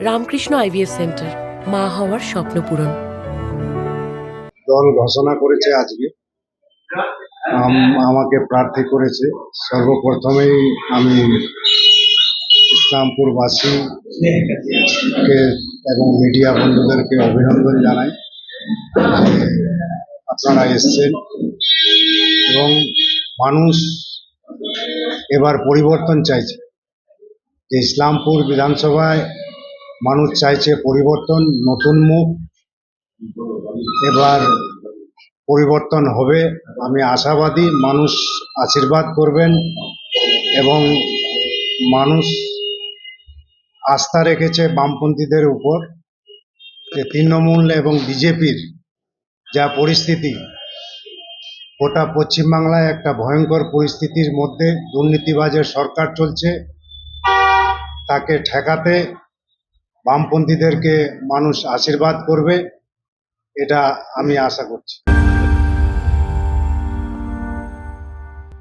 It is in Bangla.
রামকৃষ্ণ আইভিএফ সেন্টার, মা হওয়ার স্বপ্ন পূরণ। দল ঘোষণা করেছে আজকে, আমাকে প্রার্থী করেছে। সর্বপ্রথমেই আমি ইসলামপুরবাসীকে এবং মিডিয়া বন্ধুদেরকে অভিনন্দন জানাই। আপনারা এসছেন এবং মানুষ এবার পরিবর্তন চাইছে। যে ইসলামপুর বিধানসভায় মানুষ চাইছে পরিবর্তন, নতুন মুখ। এবার পরিবর্তন হবে, আমি আশাবাদী। মানুষ আশীর্বাদ করবেন এবং মানুষ আস্থা রেখেছে বামপন্থীদের উপর। যে তৃণমূল এবং বিজেপির যা পরিস্থিতি, গোটা পশ্চিমবাংলায় একটা ভয়ঙ্কর পরিস্থিতির মধ্যে দুর্নীতিবাজের সরকার চলছে। তাকে ঠেকাতে বামপন্থীদেরকে মানুষ আশীর্বাদ করবে, এটা আমি আশা করছি।